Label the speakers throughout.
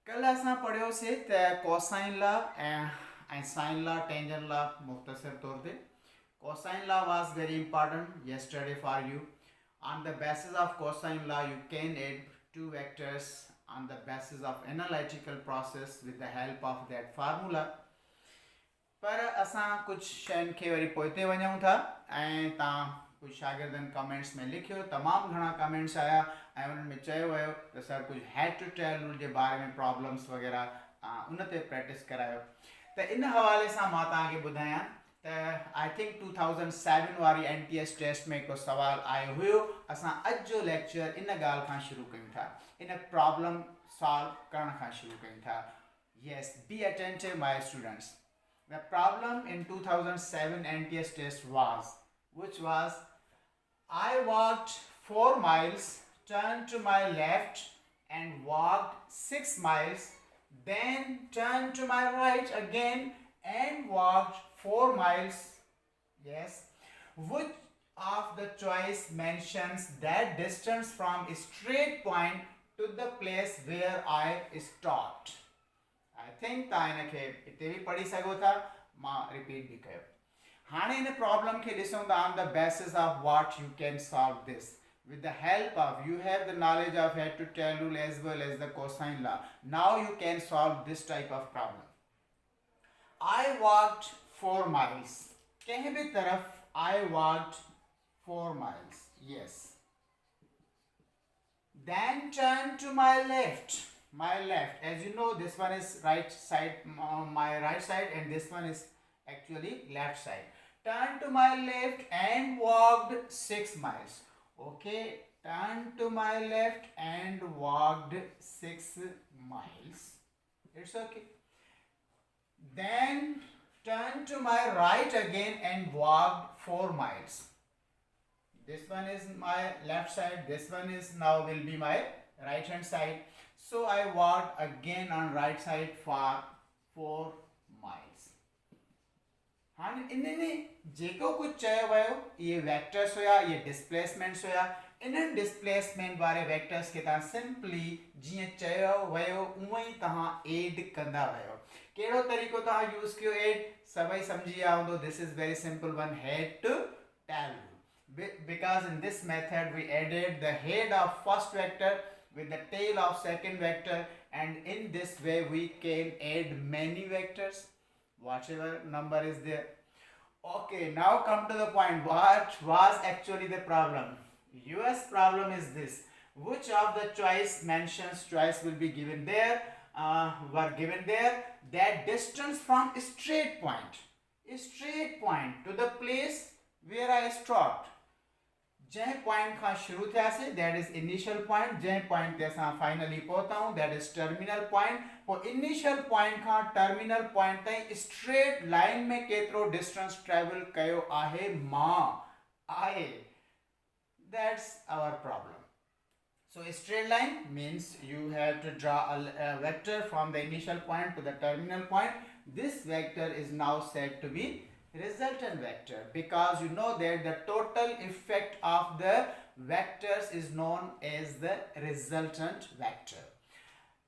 Speaker 1: कल असां पढ़ियोसीं त कोसाइन लॉ ऐं साइन लॉ टेंजेंट लॉ मुख़्तसर तौर ते cosine law was very important yesterday for you. On the basis of cosine law you can add two vectors on the basis of analytical process with the help of that formula. पर असां कुछ शयुनि खे worry पोइते वञूं था ऐं तव्हां कुझु शागिर्दनि कमेंट्स में लिखियो तमामु घणा कमेंट्स आया ऐं उन्हनि में चयो वियो त सर कुझु हैड टू टेल रूल जे बारे में प्रॉब्लम्स वग़ैरह उन ते प्रैक्टिस करायो त इन हवाले सां मां तव्हांखे ॿुधायां त आई थिंक 2007 वारी NTS टेस्ट में हिकिड़ो सुवालु आयो हुयो असां अॼु जो लेक्चर इन ॻाल्हि खां शुरू कयूं था इन प्रॉब्लम सॉल्व करण खां शुरू कयूं था yes be attentive my students. The problem in 2007 NTS test was I walked 4 miles, turned to my left and walked 6 miles, then turned to my right again and walked 4 miles. Yes. Which of the choice mentions that distance from a straight point to the place where I stopped? I think तव्हां हिनखे हिते बि पढ़ी सघो था मां repeat बि कयो हाणे इन problem खे ॾिसूं था on the basis of what you can solve this with the help of you have the knowledge of head to tail rule as well as the cosine law. Now you can solve this type of problem. I walked 4 miles. कहीं भी तरफ I walked 4 miles. Yes. Then turn to my left. My left, as you know, this one is right side, my right side, and this one is actually left side. Turn to my left and walked 6 miles. Okay, turn to my left and walked 6 miles. It's okay. Then turn to my right again and walked 4 miles. This one is my left side, this one is now will be my right hand side. So I walked again on right side for 4 miles. हाँ इन्हें जेको कुछ चयो वियो ये vectors हुया ये displacements हुया इन्हनि डिस्प्लेसमेंट वारे वेक्टर्स खे तव्हां सिंपली जीअं चयो वियो उअं ई तव्हां एड कंदा वियो कहिड़ो तरीक़ो तव्हां यूज़ कयो एड सभई सम्झी विया हूंदो this is very simple one head to tail because in this method we added the head of first vector with the tail of second vector and in this way we can add many vectors whatever number is there. Okay, now come to the point what was actually the problem. US problem is this which of the choice mentions choice will be given there were given there that distance from a straight point to the place where I stopped जै point खां शुरू थियासीं that is initial point जै point ते असां finally पहुताऊं that is terminal point पोइ initial point खां टर्मिनल पॉइंट ताईं स्ट्रेट लाइन में केतिरो डिस्टेंस ट्रेवल कयो आहे मां आहे that's our problem so a straight line means you have to draw a vector from the initial point to the terminal point this vector is now said to be resultant vector because you know that the total effect of the vectors is known as the resultant vector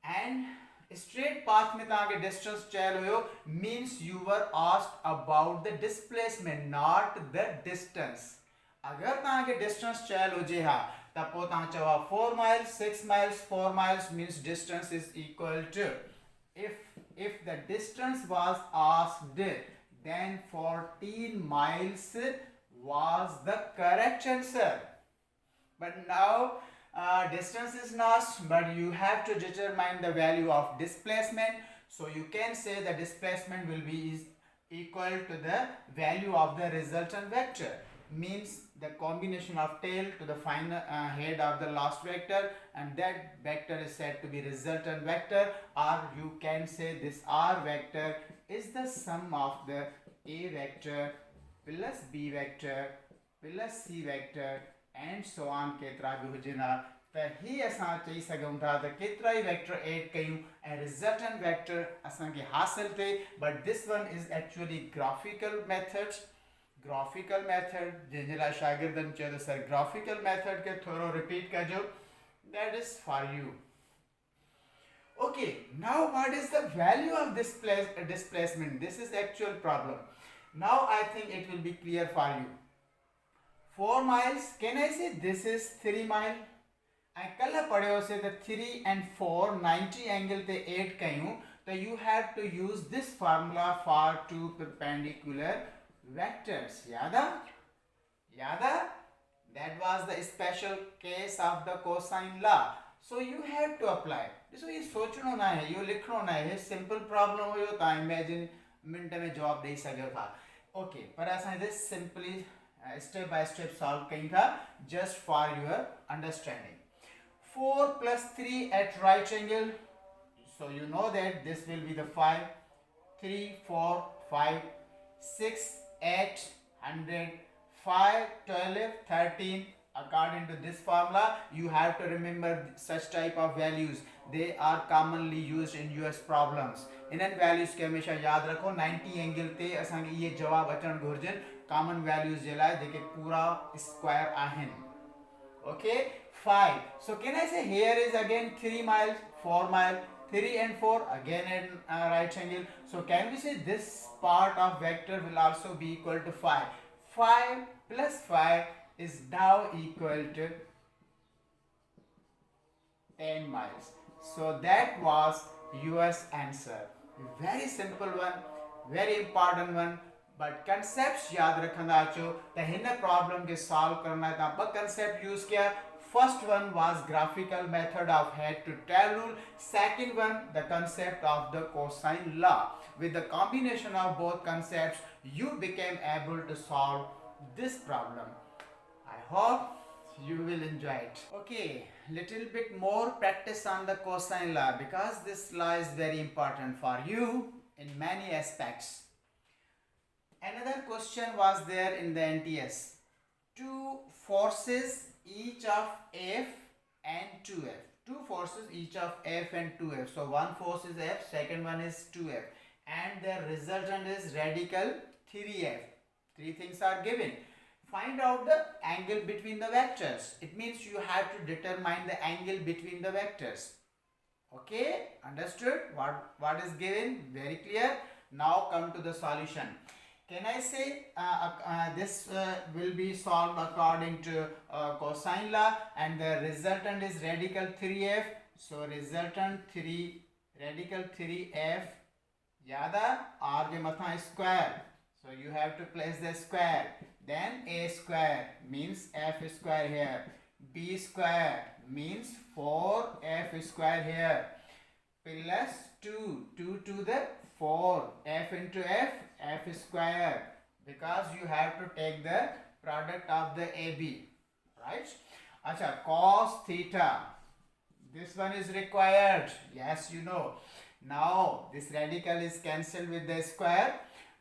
Speaker 1: and straight path में ताके distance चयल हुयो means you were asked about the displacement not the distance अगर ताके distance चयल हुजे हा त पोइ तव्हां चवा 4 miles 6 miles 4 miles means distance is equal to if the distance was asked then 14 miles was the correct answer but now distance is not but you have to determine the value of displacement so you can say the displacement will be equal to the value of the resultant vector means the combination of tail to the final head of the last vector and that vector is said to be resultant vector or you can say this R vector is the sum of the A vector plus B vector plus C vector and so on केतिरा बि हुजनि त ही असां चई सघूं था त केतिरा E vector add कयूं ऐं रिज़ल्टेंट वेक्टर असांखे हासिल थिए but this one is actually graphical method जंहिंजे लाइ शागिर्दनि चयो त सर ग्राफिकल मेथड खे थोरो रिपीट कजो that is for you Okay, now what is the value of this displacement? This is actual problem. Now I think it will be clear for you. 4 miles, can I say this is 3 mile? I कल पढ़ियो से the 3 and 4 90 angle ते 8 कयूं, तो you have to use this formula for two perpendicular vectors. यादा? Yada? That was the special case of the cosine law. So you have to apply. So ये सोचना ना है, ये लिखना ना है, simple problem हो तो imagine मिनट में जवाब दे सके था. Okay, पर ऐसा this simply step by step solve कहीं था just for your understanding. 4 plus 3 at right angle. So you know that this will be the 5, 3, 4, 5, 6, 8, 100, 5, 12, 13. According to this formula, you have to remember such type of values. They are commonly used in US problems. In values के हमेशा याद रखो. 90 angle ते असांखे ये जवाब अचण घुर्जन. Common values जे लाइ जेके पूरा square आहिनि. Okay, 5. So can I say here is again 3 miles, 4 miles, 3 and 4 again at right angle. So can we say this part of vector will also be equal to 5. 5 plus 5 is now equal to 10 miles. So that was yours answer. Very simple one, very important one. But concepts याद रखना आचो तो हिन problem के solve करना है तो concept use किया. First one was graphical method of head to tail rule. Second one, the concept of the cosine law. With the combination of both concepts, you became able to solve this problem. I hope you will enjoy it. Okay, little bit more practice on the cosine law because this law is very important for you in many aspects. Another question was there in the NTS. Two forces each of F and 2F. Two forces each of F and 2F. So one force is F, second one is 2F. And the resultant is radical 3F. Three things are given. Find out the angle between the vectors. It means you have to determine the angle between the vectors. Okay, understood? What is given? Very clear. Now come to the solution. Can I say this will be solved according to cosine law and the resultant is radical 3f. So resultant 3 radical 3f yada r ke matha square. So you have to place the square. Then a square means f square here. B square means 4f square here. Plus 2 to the 4 f into f square because you have to take the product of the AB, right? Acha, cos theta, this one is required. Yes, you know. Now this radical is cancelled with the square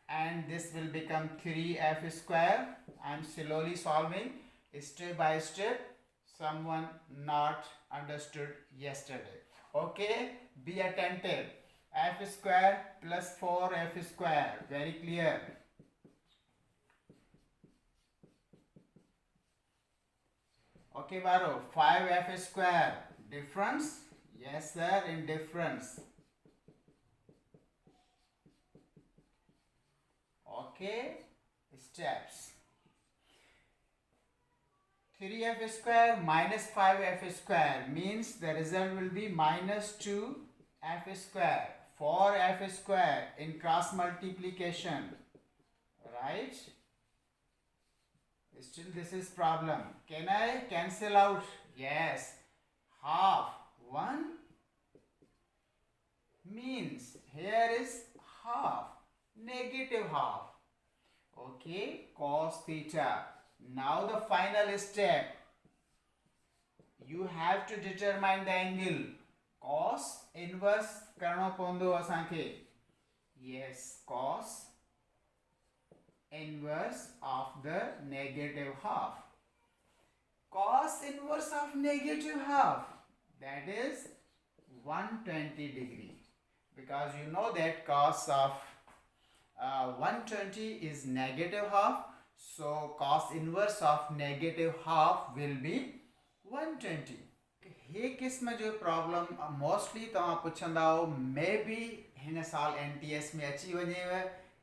Speaker 1: and this will become 3f square. I am slowly solving step by step. Someone not understood yesterday. Okay, be attentive. F square plus 4f square, very clear. Okay, Baro, 5f square, difference? Yes sir, in difference. Okay, steps. 3f square minus 5f square means the result will be minus 2f square. 4f square in cross multiplication, right? Still this is problem. Can I cancel out? Yes. Half 1 means here is half, negative half. Okay, cos theta. Now the final step. You have to determine the angle. Cos inverse करनो पवंदो असांखे. Yes, cos inverse of the negative half. Cos inverse of negative half, that is 120 degree. Because you know that cos of 120 is negative half. So cos inverse of negative half will be 120. हे क़िस्म जो problem mostly तव्हां पुछंदा may be हिन साल NTS में अची वञेव,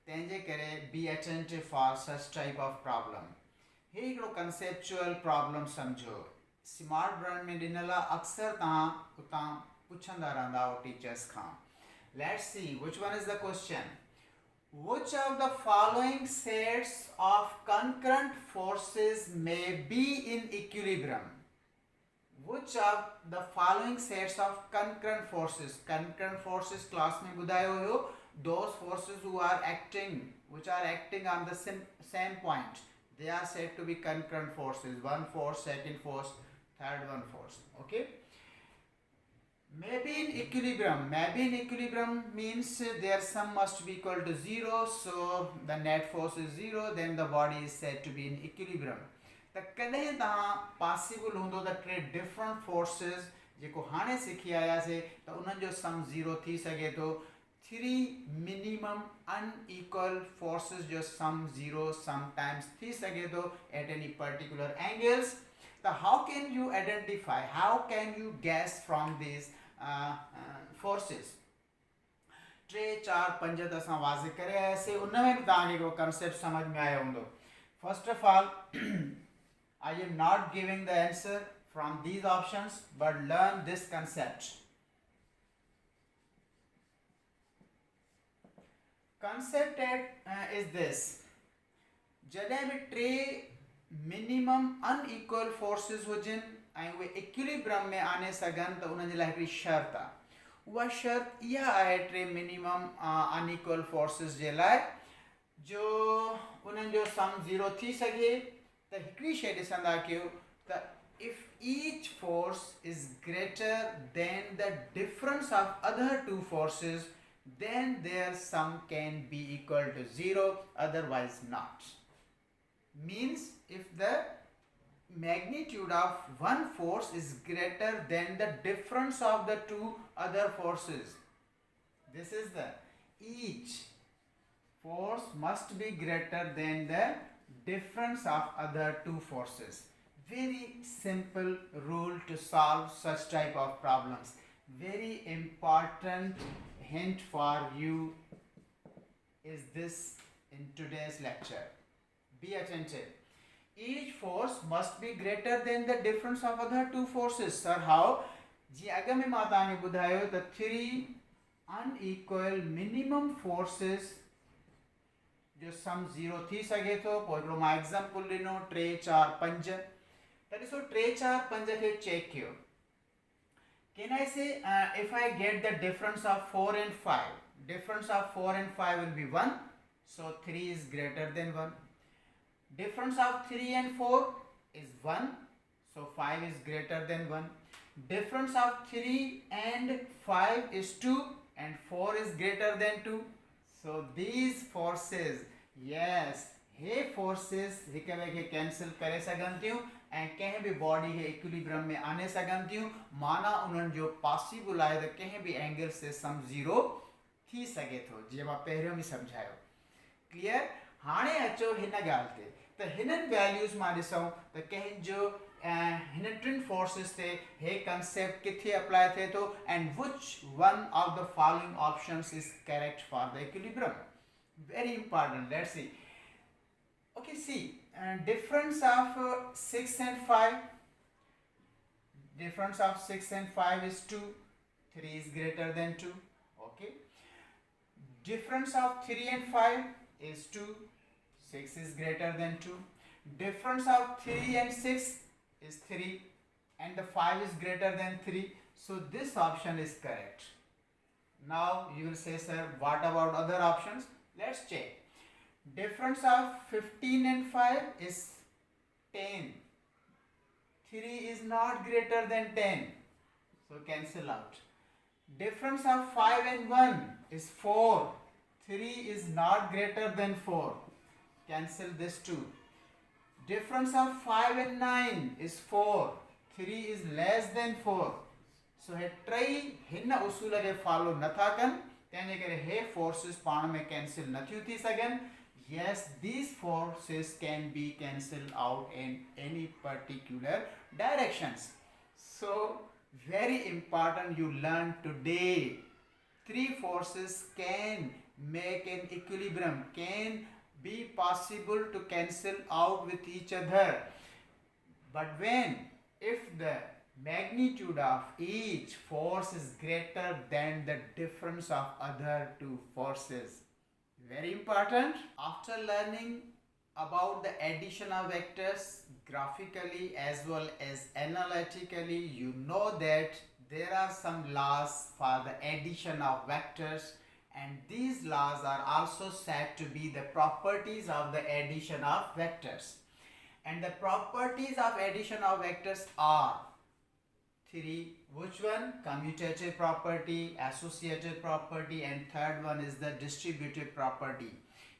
Speaker 1: तंहिंजे करे be attentive for such type of problem. हे हिकिड़ो कंसेप्चुअल प्रॉब्लम सम्झो, स्मार्ट ब्रेन में ॾिनल आहे, अक्सर तव्हां उतां पुछंदा रहंदा टीचर्स खां। Let's see which one is the question. Which of the following sets of concurrent forces may be in equilibrium? Which of the following sets of concurrent forces class में बुधायो हुयो, those forces who are acting, which are acting on the same point, they are said to be concurrent forces. One force, second force, third one force. Okay. Maybe in equilibrium means their sum must be equal to 0, so the net force is 0, then the body is said to be in equilibrium. त कॾहिं तव्हां possible हूंदो त टे different forces जेको हाणे सिखी आयासीं त उन्हनि जो सम 0 थी सघे थो। 3 मिनिमम अनइक्वल फोर्सेस जो सम 0 समटाइम्स थी सघे थो एट एनी पर्टिकुलर एंगल्स। त how can you identify, how can you gas from this forces? 3, 4, 5 त असां वाज़े करे आयासीं, उन में बि तव्हांखे हिकिड़ो कंसेप्ट समझ में आयो हूंदो। First of all I am not giving the answer from these options, but learn this concept. Concept is this. जॾहिं बि टे मिनिमम अनइक्वल फोर्सेस हुजनि ऐं उहे इक्विलिब्रियम में आने सघनि त उन्हनि जे लाइ हिकिड़ी शर्त आहे। उहा शर्त इहा आहे टे मिनिमम अनइक्वल फोर्सेस जे लाइ जो उन्हनि जो सम 0 थी सघे। त हिकिड़ी शइ ॾिसंदा कयो त if each force is greater than the difference of other two forces, then their sum can be equal to 0, otherwise not. Means if the magnitude of one force is greater than the difference of the two other forces, this is the each force must be greater than the difference of other two forces. Very simple rule to solve such type of problems. Very important hint for you is this in today's lecture. Be attentive. Each force must be greater than the difference of other two forces. Sir, how? जी अॻ में मां तव्हांखे ॿुधायो त 3 unequal minimum forces जो सम 0 थी सघे थो। पोइ हिकिड़ो मां एग्जाम्पल ॾिनो 3, 4, 5। त ॾिसो 3, 4, 5 खे चेक कयो। Can I say if I get the difference of 4 and 5, difference of 4 and 5 will be 1, so 3 is greater than 1. Difference of 3 and 4 is 1, so 5 is greater than 1. Difference of 3 and 5 is 2 and 4 is greater than 2. So these forces, yes, hey forces हिक ॿिए खे cancel करे सघनि थियूं ऐं कंहिं बि body खे equilibrium में आने सघनि थियूं। माना उन्हनि जो पॉसिबल आहे त कंहिं बि एंगल से सम 0 थी सघे थो, जीअं मां पहिरियों बि सम्झायो। क्लियर? हाणे अचो हिन ॻाल्हि ते, त हिननि वैल्यूज़ मां ॾिसूं त कंहिंजो हिन टिनि फोर्सेस ते हे कंसेप्ट किथे अप्लाई थिए थो and which one of the following options is correct for the equilibrium. Very important. Let's see. Okay, see, difference of 6 and 5. Difference of 6 and 5 is 2. 3 is greater than 2. Okay. Difference of 3 and 5 is 2. 6 is greater than 2. Difference of 3 and 6 is 3. And the 5 is greater than 3. So this option is correct. Now you will say, sir, what about other options? Let's check. Difference of 15 and 5 is 10. 3 is not greater than 10. So cancel out. Difference of 5 and 1 is 4. 3 is not greater than 4. Cancel this too. Difference of 5 and 9 is 4. 3 is less than 4. So हे टई हिन उसूल खे follow नथा कनि, तंहिंजे करे हे forces पाण में कैंसिल नथियूं थी सघनि। Yes, these forces can be cancelled out in any particular directions. So very important you learn today. Three forces can make an equilibrium, can be possible to cancel out with each other. But when, if the magnitude of each force is greater than the difference of other two forces. Very important. After learning about the addition of vectors graphically as well as analytically, you know that there are some laws for the addition of vectors, and these laws are also said to be the properties of the addition of vectors. And the properties of addition of vectors are three. Which one? Commutative property, associative property, and third one is the distributive property.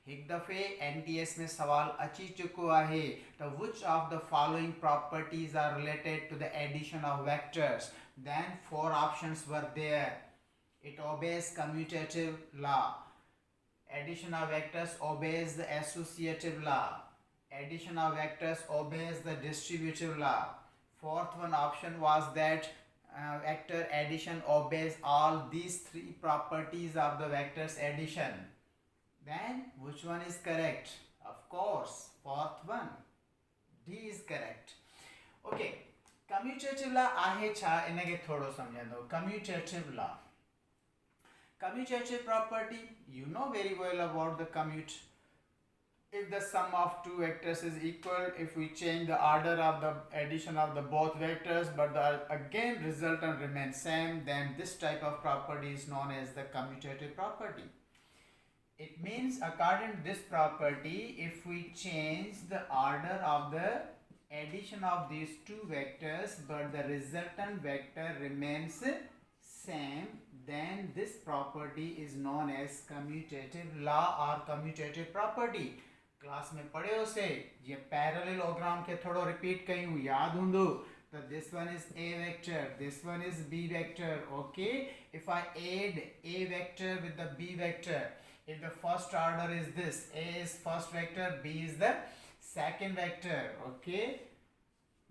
Speaker 1: एक दफे NTS में सवाल अची चुको आहे तो which of the following properties are related to the addition of vectors? Then four options were there. It obeys commutative law. Addition of vectors obeys the associative law. Addition of vectors obeys the distributive law. Fourth one option was that vector addition obeys all these three properties of the vectors addition. Then which one is correct? Of course, fourth one. D is correct. Okay, commutative law आहे छा इनके थोड़ो समझो. Commutative law. Commutative property, you know very well about the commute. If the sum of two vectors is equal, if we change the order of the addition of the both vectors but the again resultant remains same, then this type of property is known as the commutative property. It means according to this property, if we change the order of the addition of these two vectors but the resultant vector remains same, then this property is known as commutative law or commutative property. Class में पढ़े उसे ये parallelogram के थोड़ो repeat कयूं याद हुंदो. So this one is A vector, this one is B vector. Okay, if I add A vector with the B vector, if the first order is this, A is first vector, B is the second vector. Okay,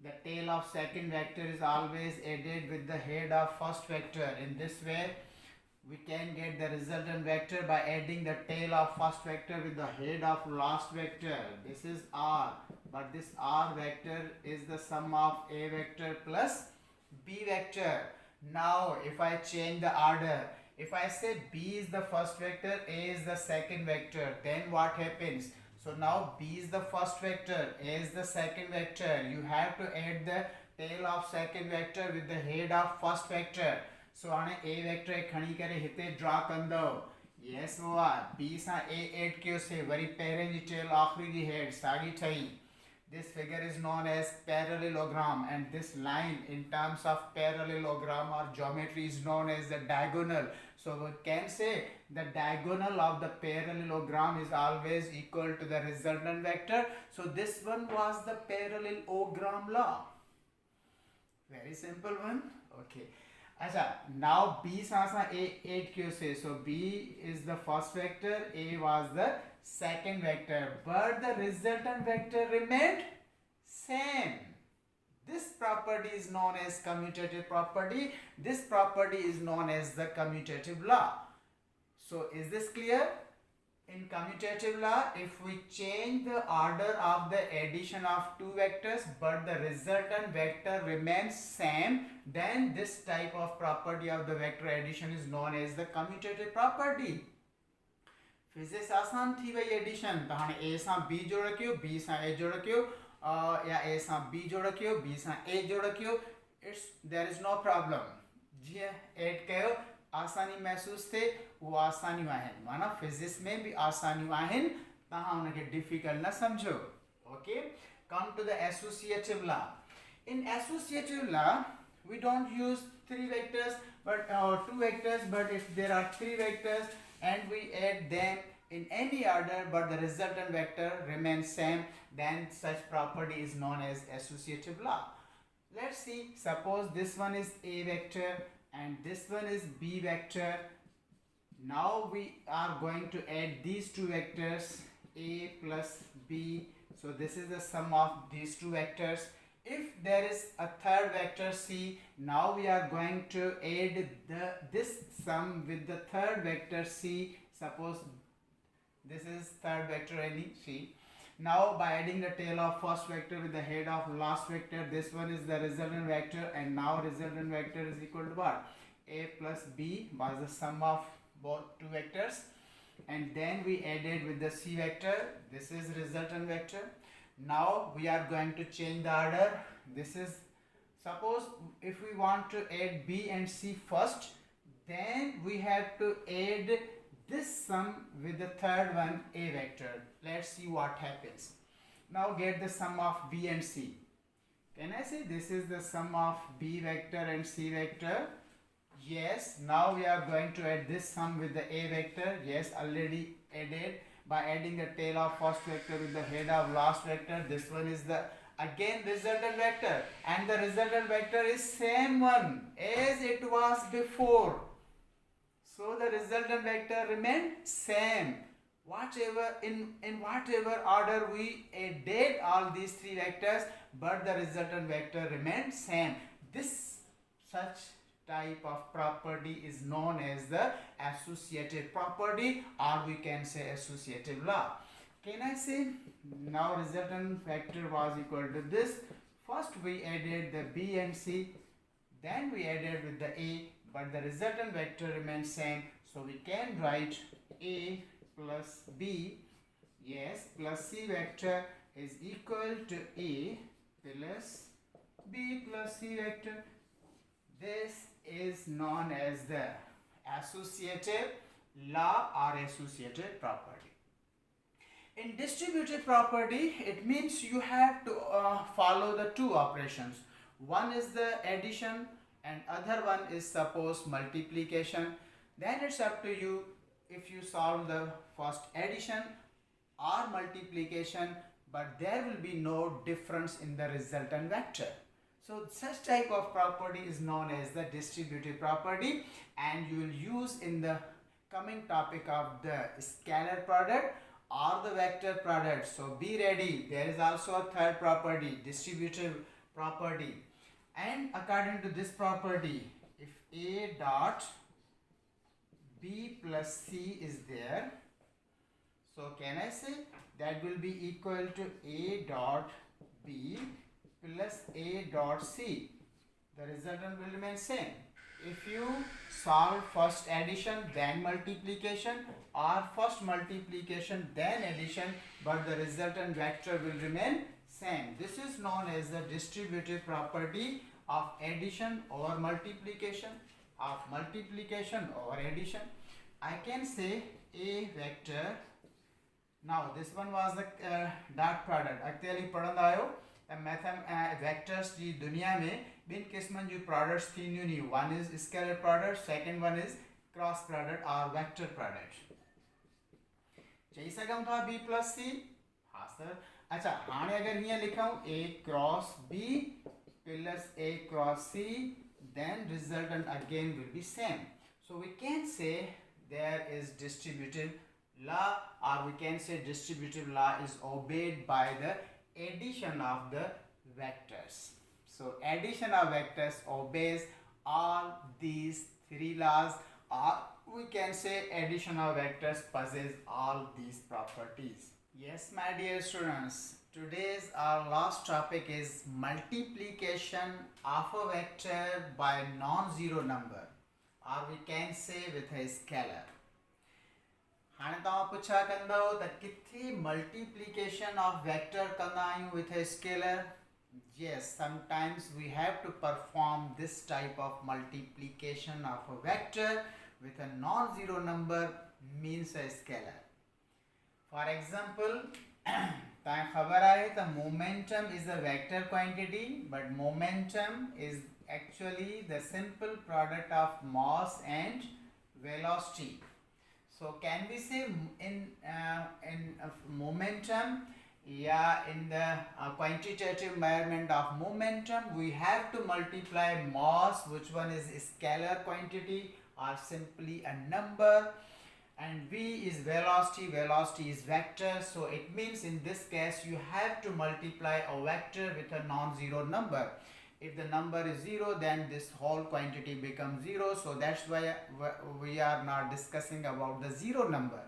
Speaker 1: the tail of second vector is always added with the head of first vector. In this way we can get the resultant vector by adding the tail of first vector with the head of last vector. This is R, but this R vector is the sum of A vector plus B vector. Now if I change the order, if I say B is the first vector, A is the second vector, then what happens? So now B is the first vector, A is the second vector. You have to add the tail of second vector with the head of first vector. So आने A vector खणी करे हिते draw कंदो. Yes वो B सा A add क्यों से worry पहिरें जी tail आखिरी जी head सागी ठही. This figure is known as parallelogram, and this line in terms of parallelogram or geometry is known as the diagonal. So we can say the diagonal of the parallelogram is always equal to the resultant vector. So this one was the parallelogram law. Very simple one. Okay. अच्छा, now B Sasa A 8 क्यों से? So B is the first vector, A was the second vector, but the resultant vector remained same. This property is known as commutative property. This property is known as the commutative law. So is this clear? In commutative law, if we change the order of the addition of two vectors but the resultant vector remains same, then this type of property of the vector addition is known as the commutative property. Physics आसान थी भाई addition. तो हाँ A सा B जोड़ रखियो, B सा A जोड़ रखियो, या A सा B जोड़ रखियो, B सा A जोड़ रखियो. There is no problem. जी ऐड कयो. आसानी महसूस थे वो आसानी आहिनि. माना फिजिक्स में भी आसानी आहिनि, तव्हां उनखे डिफिकल्ट न समझो. Okay, come to the associative law. In associative law we don't use three vectors but two vectors, but if there are three vectors and we add them in any order but the resultant vector remains same, then such property is known as associative law. Let's see, suppose this one is A vector and this one is B vector. Now we are going to add these two vectors, A plus B. So this is the sum of these two vectors. if there is a third vector c, now we are going to add this sum with the third vector c. Suppose this is third vector any c. Now by adding the tail of first vector with the head of last vector, this one is the resultant vector, and now resultant vector is equal to what? A plus b was the sum of both two vectors, and then we added with the c vector. This is resultant vector. Now we are going to change the order. This is, suppose if we want to add b and c first, then we have to add this sum with the third one, a vector. Let's see what happens. Now get the sum of b and c. Can I say this is the sum of b vector and c vector? Yes. Now we are going to add this sum with the a vector. Yes, already added by adding the tail of first vector with the head of last vector. This one is the again resultant vector, and the resultant vector is same one as it was before. So the resultant vector remained same. Whatever in whatever order we added all these three vectors, but the resultant vector remained same. This such type of property is known as the associative property, or we can say associative law. Can I say now resultant vector was equal to this? First we added the b and c, then we added with the a, but the resultant vector remains same. So we can write a plus b, yes, plus c vector is equal to a plus b plus c vector. This is known as the associative law or associative property. In distributive property, it means you have to follow the two operations. One is the addition and other one is suppose multiplication. Then it's up to you if you solve the first addition or multiplication, but there will be no difference in the resultant vector. So such type of property is known as the distributive property, and you will use in the coming topic of the scalar product or the vector product. So be ready. There is also a third property, distributive property. And according to this property, if a dot b plus c is there, so can I say that will be equal to a dot b plus a dot c. The resultant will remain same. If you solve first addition then multiplication, or first multiplication then addition, but the resultant vector will remain same. This is known as the distributive property of addition over multiplication, of multiplication over addition. I can say a vector. Now this one was the dot product. Actually पढ़ंदा आयो vectors की दुनिया में बिन किस्मन जो products थी न्यूनी. One is scalar product, second one is cross product or vector product. चई सघूं था b plus c. हाँ सर. अच्छा हाणे अगर हियां लिखाऊं a cross b plus a cross c, then resultant again will be same. So we can say there is distributive law, or we can say distributive law is obeyed by the addition of the vectors. So addition of vectors obeys all these three laws, or we can say addition of vectors possess all these properties. Yes, my dear students, today's our last topic is multiplication of a vector by non-zero number, or we can say with a scalar. हाणे तव्हां पुछा कंदव त किथे multiplication of vector कंदा आहियूं with a scalar? Yes, sometimes we have to perform this type of multiplication of a vector with a non-zero number, means a scalar. For example, तव्हां ख़बर आहे त momentum is a vector quantity, but momentum is actually the simple product of mass and velocity. So can we say in momentum, yeah, in the quantitative measurement of momentum, we have to multiply mass, which one is a scalar quantity or simply a number, and v is velocity, velocity is vector, so it means in this case you have to multiply a vector with a non-zero number. If the number is 0, then this whole quantity becomes 0, so that's why we are not discussing about the zero number.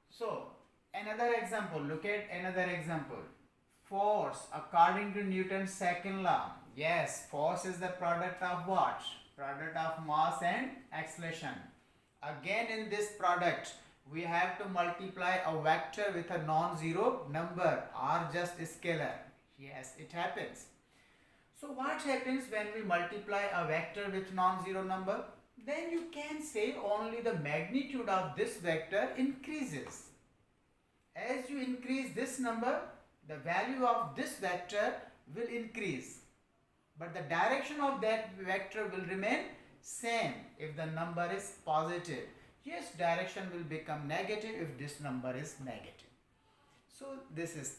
Speaker 1: So another example, look at another example. Force according to Newton's second law. Yes, force is the product of what? Product of mass and acceleration. Again in this product we have to multiply a vector with a non-zero number or just a scalar. Yes, it happens. So what happens when we multiply a vector with non-zero number? Then you can say only the magnitude of this vector increases. As you increase this number, the value of this vector will increase, but the direction of that vector will remain same if the number is positive. Yes, direction will become negative if this number is negative. So this is.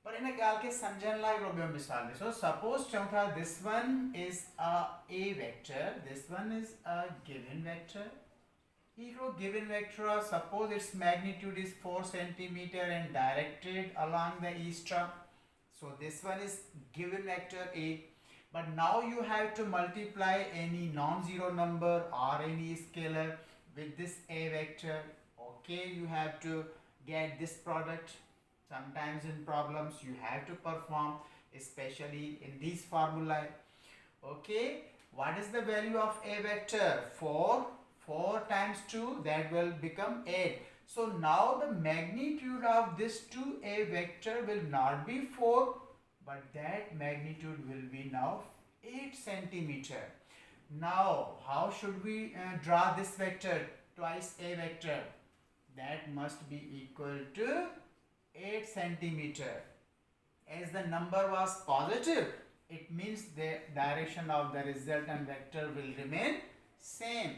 Speaker 1: पर इन गाल के समझण लायक रो ॿियो मिसाल ॾिसो. Suppose चऊं था this one is a vector, this one is a given vector. Here given vector, suppose its magnitude is 4 centimeter and directed along the east. So this one is given vector A. But now you have to multiply any non-zero number or any scalar with this A vector. Okay, you have to get this product. Sometimes in problems you have to perform, especially in these formulae. Okay, what is the value of A vector? 4. 4 times 2, that will become 8. So now the magnitude of this 2A vector will not be 4, but that magnitude will be now 8 centimeter. Now how should we draw this vector, twice A vector? That must be equal to 8 centimeter. As the number was positive, it means the direction of the resultant vector will remain same.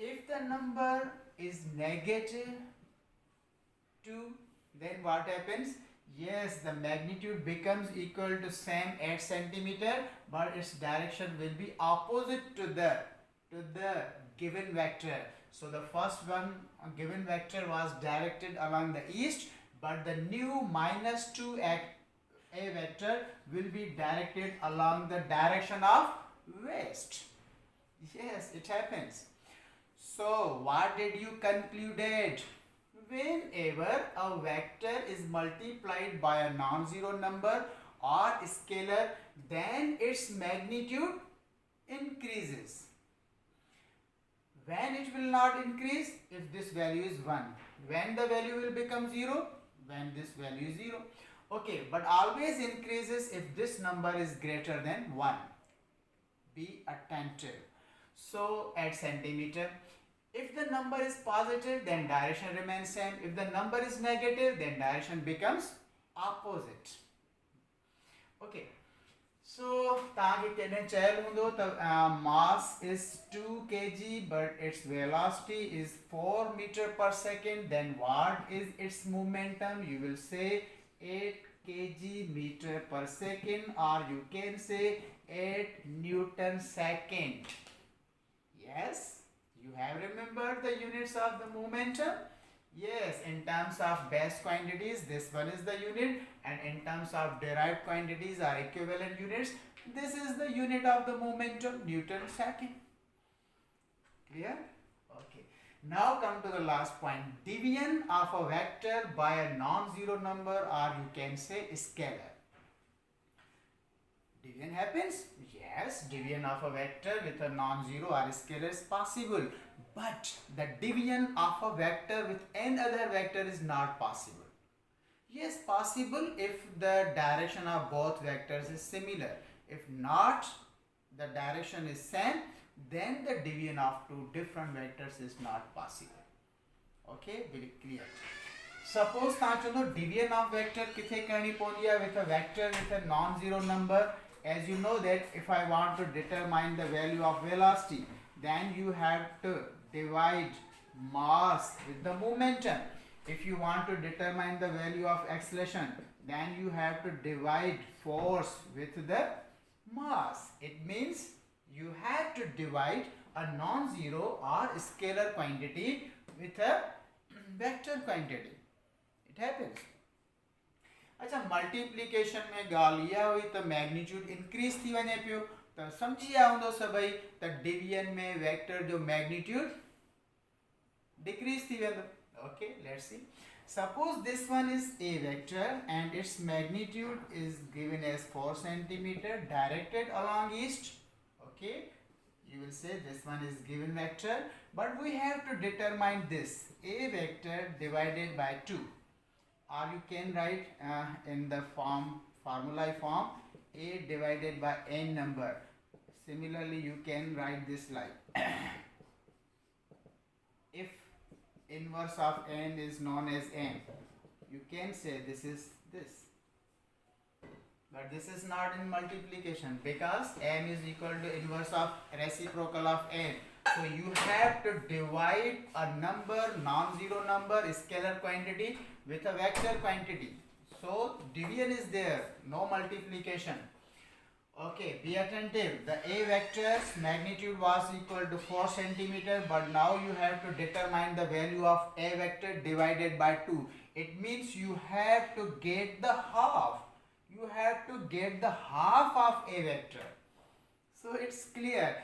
Speaker 1: If the number is negative 2, then what happens? Yes, the magnitude becomes equal to same 8 centimeter, but its direction will be opposite to the given vector. So the first one given vector was directed along the east, but the new minus 2 A vector will be directed along the direction of west. Yes, it happens. So what did you concluded? Whenever a vector is multiplied by a non-zero number or scalar, then its magnitude increases. When it will not increase? If this value is 1. When the value will become 0? When this value is 0. Okay, but always increases if this number is greater than 1. Be attentive. So at centimeter. If the number is positive, then direction remains same. If the number is negative, then direction becomes opposite. Okay. So, mass is 2 kg, but its velocity is 4 meter per second. Then what is its momentum? You will say 8 kg meter per second, or you can say 8 Newton second. Yes. You have remembered the units of the momentum? Yes, in terms of base quantities, this one is the unit, and in terms of derived quantities or equivalent units, this is the unit of the momentum, Newton second. Clear? Okay. Now come to the last point. Division of a vector by a non-zero number, or you can say scalar. Division happens? Yes, division of a vector with a non-zero or scalar is possible, but the division of a vector with any other vector is not possible. Yes, possible if the direction of both vectors is similar. If not, the direction is same, then the division of two different vectors is not possible. Okay, very clear. Suppose division of vector kithe karni pondya with a vector with a non-zero number. As you know that if I want to determine the value of velocity, then you have to divide mass with the momentum. If you want to determine the value of acceleration, then you have to divide force with the mass. It means you have to divide a non-zero or scalar quantity with a vector quantity. It happens. अच्छा multiplication में ॻाल्हि इहा हुई त magnitude increase थी वञे पियो त सम्झी विया हूंदो सभई त डिवीजन में वेक्टर जो मैग्नीट्यूड डिक्रीज थी वेंदो. Okay let's see. Suppose this one is a vector and its magnitude is given as 4 centimeter directed along east. Okay, you will say this one is given vector, but we have to determine this a vector divided by 2, or you can write in the formula form a divided by n number. Similarly, you can write this like if inverse of n is known as n, you can say this is this, but this is not in multiplication because m is equal to inverse of reciprocal of n. So you have to divide a number, non-zero number, scalar quantity with a vector quantity. So division is there, no multiplication. Okay, be attentive. The a vector's magnitude was equal to 4 centimeter, but now you have to determine the value of a vector divided by 2. It means you have to get the half. You have to get the half of a vector. So it's clear.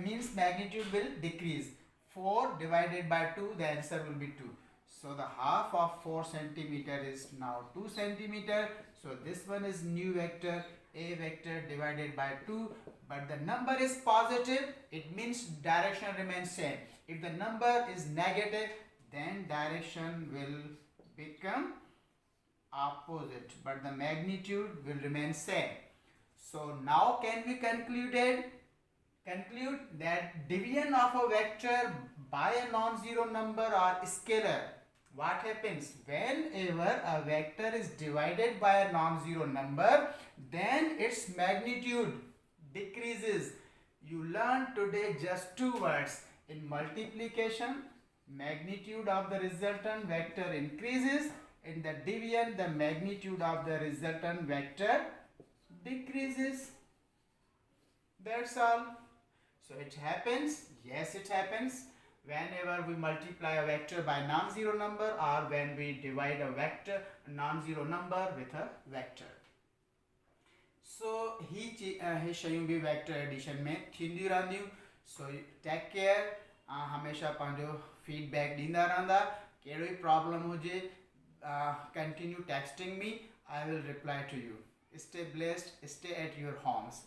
Speaker 1: Means magnitude will decrease. 4 divided by 2, the answer will be 2. So the half of 4 centimeter is now 2 centimeter. So this one is new vector. A vector divided by 2, but the number is positive, it means direction remains same. If the number is negative, then direction will become opposite, but the magnitude will remain same. So now can we conclude that division of a vector by a non-zero number or scalar, what happens whenever a vector is divided by a non-zero number, then its magnitude decreases. You learned today just 2 words. In multiplication, magnitude of the resultant vector increases. In the division, the magnitude of the resultant vector decreases. That's all. So it happens, yes it happens, whenever we multiply a vector by non-zero number or when we divide a non-zero number with a vector. So ही शयूं भी vector addition में थींदियूं रहंदियूं. So take care. हमेशा पंहिंजो feedback ॾींदा रहंदा. कहिड़ो ई प्रॉब्लम हुजे continue texting me. I will reply to you. Stay blessed. Stay at your Holmes.